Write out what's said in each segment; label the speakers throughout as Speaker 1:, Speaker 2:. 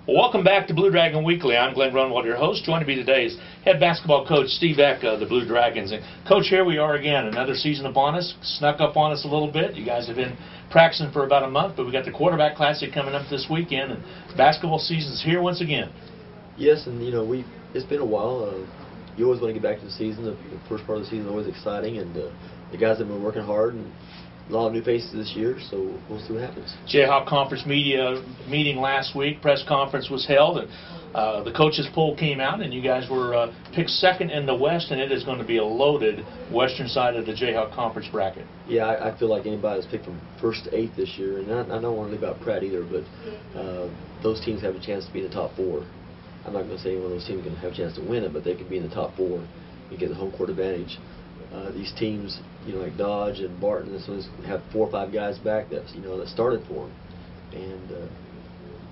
Speaker 1: Well, welcome back to Blue Dragon Weekly. I'm Glenn Grunwald, your host. Joining me today is head basketball coach Steve Eck of the Blue Dragons. And Coach, here we are again, another season upon us. Snuck up on us a little bit. You guys have been practicing for about a month, but we got the Quarterback Classic coming up this weekend, and basketball season's here once again.
Speaker 2: Yes, and it's been a while. You always want to get back to the season. The first part of the season is always exciting, and the guys have been working hard, and a lot of new faces this year, so we'll see what happens.
Speaker 1: Jayhawk Conference media meeting last week. Press conference was held, and the coaches poll came out, and you guys were picked second in the West, and it is going to be a loaded western side of the Jayhawk Conference bracket.
Speaker 2: Yeah, I feel like anybody that's picked from first to eighth this year, and I don't want to leave out Pratt either, but those teams have a chance to be in the top four. I'm not going to say one of those teams is going to have a chance to win it, but they could be in the top four and get the home court advantage. These teams, like Dodge and Barton, this one's have 4 or 5 guys back that started for them,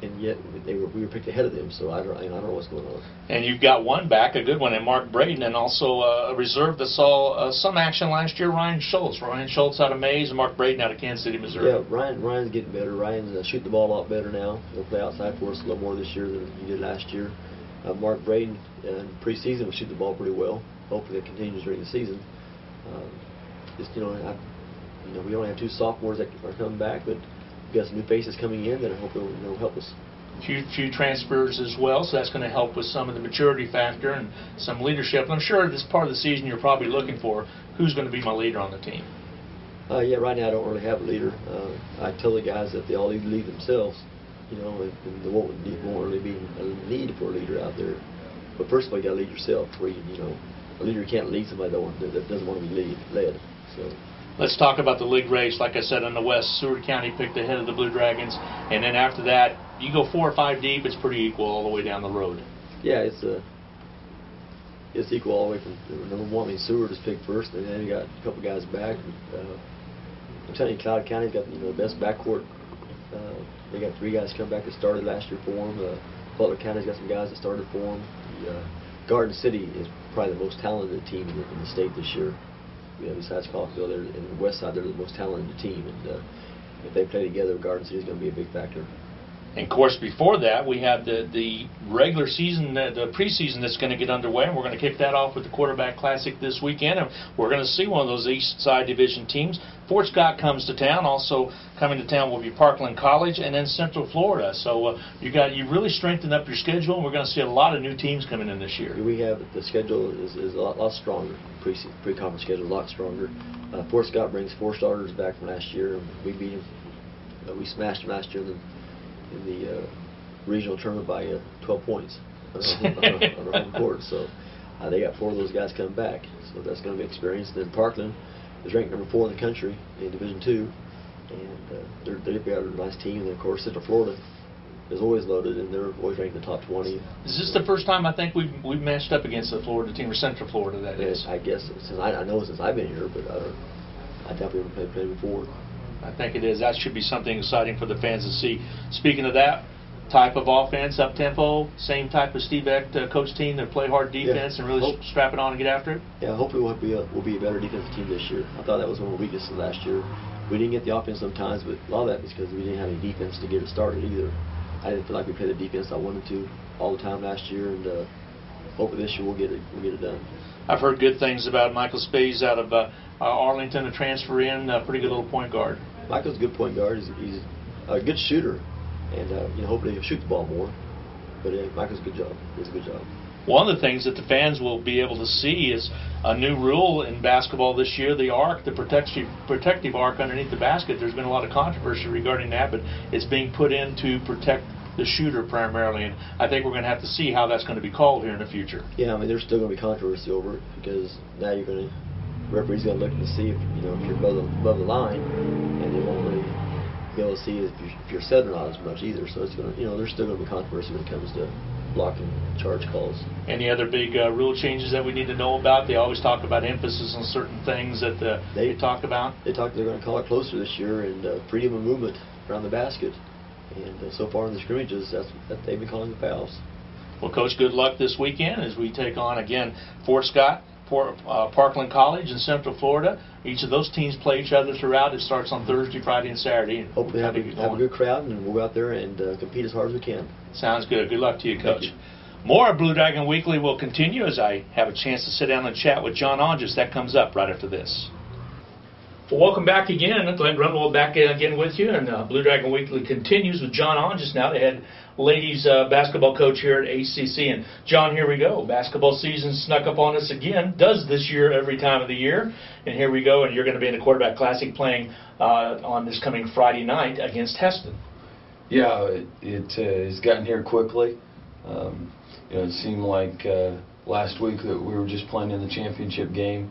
Speaker 2: and yet we were picked ahead of them. So I don't know what's going on.
Speaker 1: And you've got one back, a good one, in Mark Braden, and also a reserve that saw some action last year, Ryan Schultz. Ryan Schultz out of Mays and Mark Braden out of Kansas City, Missouri.
Speaker 2: Yeah, Ryan's getting better. Ryan's shooting the ball a lot better now. He'll play outside for us a little more this year than he did last year. Mark Braden in preseason will shoot the ball pretty well. Hopefully that continues during the season. We only have 2 sophomores that are coming back, but we've got some new faces coming in that I hope will help us.
Speaker 1: Few transfers as well, so that's going to help with some of the maturity factor and some leadership. And I'm sure this part of the season you're probably looking for who's going to be my leader on the team.
Speaker 2: Yeah, right now I don't really have a leader. I tell the guys that they all need to lead themselves, and there won't really be a need for a leader out there. But first of all, you got to lead yourself. A leader can't lead somebody that doesn't want to be led. So.
Speaker 1: Let's talk about the league race. Like I said, on the West, Seward County picked ahead of the Blue Dragons, and then after that, you go 4 or 5 deep. It's pretty equal all the way down the road.
Speaker 2: Yeah, it's equal all the way from number 1. Seward is picked first, and then you got a couple guys back. I'm telling you, Cloud County's got the best backcourt. They got 3 guys come back that started last year for them. Butler County's got some guys that started for them. Garden City is probably the most talented team in the state this year. Besides Coffeyville, they're in the west side, they're the most talented team, and if they play together, Garden City is going to be a big factor.
Speaker 1: And of course, before that, we have the regular season, the preseason that's going to get underway, and we're going to kick that off with the Quarterback Classic this weekend, and we're going to see one of those East Side Division teams. Fort Scott comes to town. Also coming to town will be Parkland College, and then Central Florida. So you really strengthened up your schedule, and we're going to see a lot of new teams coming in this year.
Speaker 2: We have the schedule is a lot stronger. Pre-conference schedule a lot stronger. Fort Scott brings 4 starters back from last year. We beat them. We smashed them last year in the regional tournament by 12 points on our home court. So they got 4 of those guys coming back. So that's going to be experience. And then Parkland is ranked number 4 in the country in Division II, and they've got a nice team. And then of course Central Florida is always loaded, and they're always ranked in the top 20.
Speaker 1: Is this the first time I think we've matched up against the Florida team, or Central Florida? That is.
Speaker 2: I guess I know since I've been here, but I definitely haven't played before.
Speaker 1: I think it is. That should be something exciting for the fans to see. Speaking of that type of offense, up-tempo, same type of Steve Eck coach team that play hard defense and really strap it on and get after it?
Speaker 2: Yeah, hopefully we'll be a better defensive team this year. I thought that was one of the weaknesses last year. We didn't get the offense sometimes, but a lot of that was because we didn't have any defense to get it started either. I didn't feel like we played the defense I wanted to all the time last year, and hopefully this year we'll get it done.
Speaker 1: I've heard good things about Michael Spays out of Arlington, a transfer in, a pretty good little point guard.
Speaker 2: Michael's a good point guard. He's a good shooter, and hopefully he'll shoot the ball more. But Michael's a good job. He's a good job.
Speaker 1: One of the things that the fans will be able to see is a new rule in basketball this year, the arc, the protective arc underneath the basket. There's been a lot of controversy regarding that, but it's being put in to protect the shooter primarily, and I think we're going to have to see how that's going to be called here in the future.
Speaker 2: Yeah, there's still going to be controversy over it, because now referee's going to look to see if you're above the line, and they won't really be able to see if you're set or not as much either. So it's going to, there's still going to be controversy when it comes to blocking charge calls.
Speaker 1: Any other big rule changes that we need to know about? They always talk about emphasis on certain things that they talk about.
Speaker 2: They're going to call it closer this year, and freedom of movement around the basket. And so far in the scrimmages, that they've been calling the fouls.
Speaker 1: Well, Coach, good luck this weekend as we take on, again, Fort Scott Parkland College in Central Florida. Each of those teams play each other throughout. It starts on Thursday, Friday, and Saturday. And
Speaker 2: hopefully have a good crowd, and we'll go out there and compete as hard as we can.
Speaker 1: Sounds good. Good luck to you, Coach.
Speaker 2: Thank you.
Speaker 1: More of Blue Dragon Weekly will continue as I have a chance to sit down and chat with John Onges. That comes up right after this. Well, welcome back again. Glenn Grunwald back again with you, and Blue Dragon Weekly continues with John Onges now, the head ladies basketball coach here at ACC. And John, here we go. Basketball season snuck up on us again. Does this year every time of the year. And here we go. And you're going to be in the Quarterback Classic playing on this coming Friday night against Hesston.
Speaker 3: Yeah, it has gotten here quickly. It seemed like last week that we were just playing in the championship game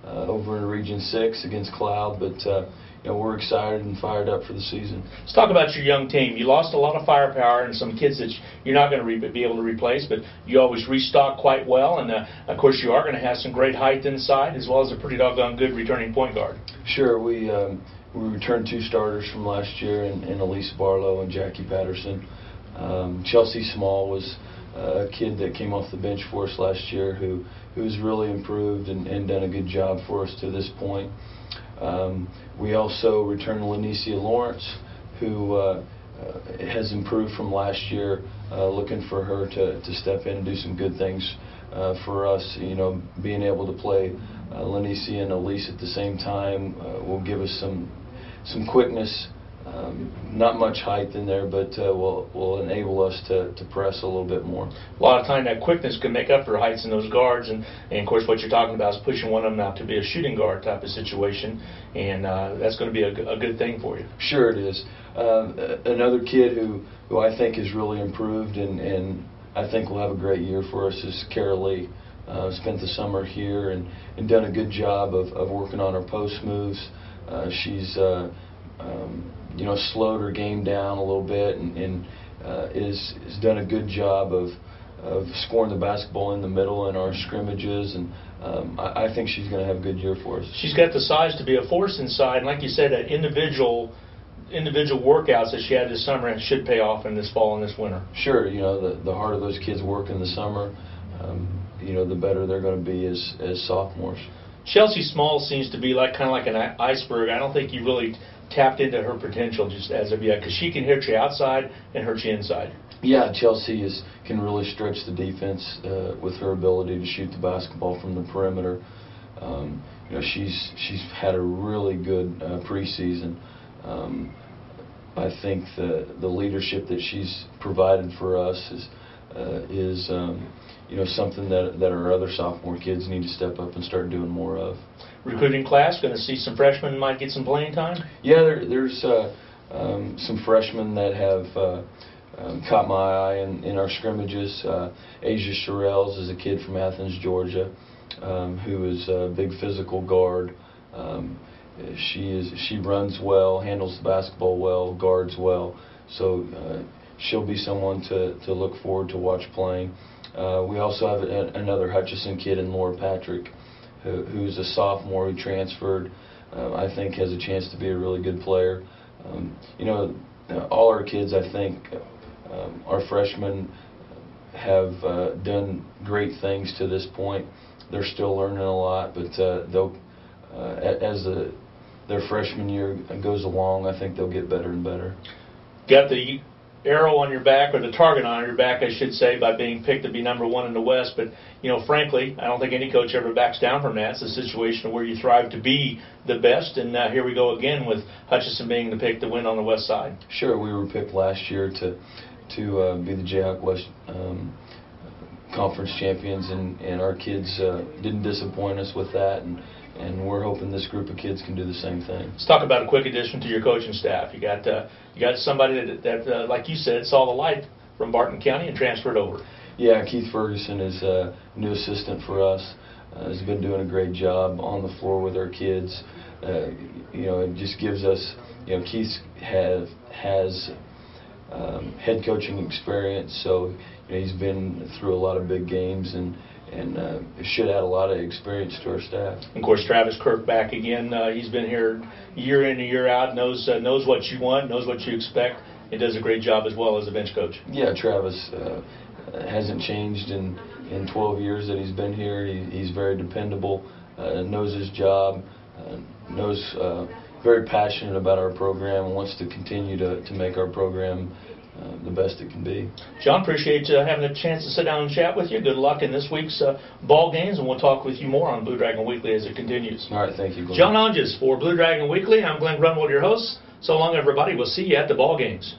Speaker 3: over in Region 6 against Cloud, but we're excited and fired up for the season.
Speaker 1: Let's talk about your young team. You lost a lot of firepower and some kids that you're not going to be able to replace, but you always restock quite well, and of course you are going to have some great height inside as well as a pretty doggone good returning point guard.
Speaker 3: Sure, we returned 2 starters from last year in Elise Barlow and Jackie Patterson. Chelsea Small was a kid that came off the bench for us last year who's really improved and done a good job for us to this point. We also returned Lanicia Lawrence, who has improved from last year, looking for her to step in and do some good things for us. Being able to play Lanicia and Elise at the same time will give us some quickness. Not much height in there, but will enable us to press a little bit more.
Speaker 1: A lot of time that quickness can make up for heights in those guards, and of course what you're talking about is pushing one of them out to be a shooting guard type of situation, and that's going to be a good thing for you.
Speaker 3: Sure it is. Another kid who I think has really improved and I think will have a great year for us is Kara Lee. Spent the summer here and done a good job of working on her post moves. She's slowed her game down a little bit and is done a good job of scoring the basketball in the middle in our scrimmages, and I think she's going to have a good year for us.
Speaker 1: She's got the size to be a force inside, and like you said, individual workouts that she had this summer should pay off in this fall and this winter.
Speaker 3: Sure, the harder those kids work in the summer, the better they're going to be as sophomores.
Speaker 1: Chelsea Small seems to be kind of like an iceberg. I don't think you really tapped into her potential just as of yet, because she can hit you outside and hurt you inside.
Speaker 3: Yeah, Chelsea can really stretch the defense with her ability to shoot the basketball from the perimeter. She's had a really good preseason. I think the leadership that she's provided for us is something that our other sophomore kids need to step up and start doing more of.
Speaker 1: Recruiting class, going to see some freshmen might get some playing time?
Speaker 3: Yeah, there's some freshmen that have caught my eye in our scrimmages. Asia Sherrills is a kid from Athens, Georgia, who is a big physical guard. She runs well, handles the basketball well, guards well, so she'll be someone to look forward to watch playing. We also have another Hutchison kid in Laura Patrick, who's a sophomore who transferred. I think has a chance to be a really good player. All our kids, I think, our freshmen have done great things to this point. They're still learning a lot, but they'll, as their freshman year goes along, I think they'll get better and better.
Speaker 1: Got the arrow on your back, or the target on your back, I should say, by being picked to be #1 in the West. But, frankly, I don't think any coach ever backs down from that. It's a situation where you thrive to be the best, and here we go again with Hutchison being the pick to win on the West side.
Speaker 3: Sure, we were picked last year to be the Jayhawk West Conference champions, and our kids didn't disappoint us with that, and we're hoping this group of kids can do the same thing.
Speaker 1: Let's talk about a quick addition to your coaching staff. You got somebody that like you said, saw the light from Barton County and transferred over.
Speaker 3: Yeah, Keith Ferguson is a new assistant for us. Has been doing a great job on the floor with our kids. It just gives us, Keith has head coaching experience, so he's been through a lot of big games and should add a lot of experience to our staff.
Speaker 1: Of course, Travis Kirk back again. He's been here year in and year out, knows what you want, knows what you expect and does a great job as well as a bench coach.
Speaker 3: Yeah, Travis hasn't changed in 12 years that he's been here. He's very dependable, knows his job, very passionate about our program, and wants to continue to make our program the best it can be.
Speaker 1: John, appreciate having a chance to sit down and chat with you. Good luck in this week's ball games, and we'll talk with you more on Blue Dragon Weekly as it continues.
Speaker 3: All right, thank you, Glenn.
Speaker 1: John Hodges for Blue Dragon Weekly. I'm Glenn Grunwald, your host. So long, everybody. We'll see you at the ball games.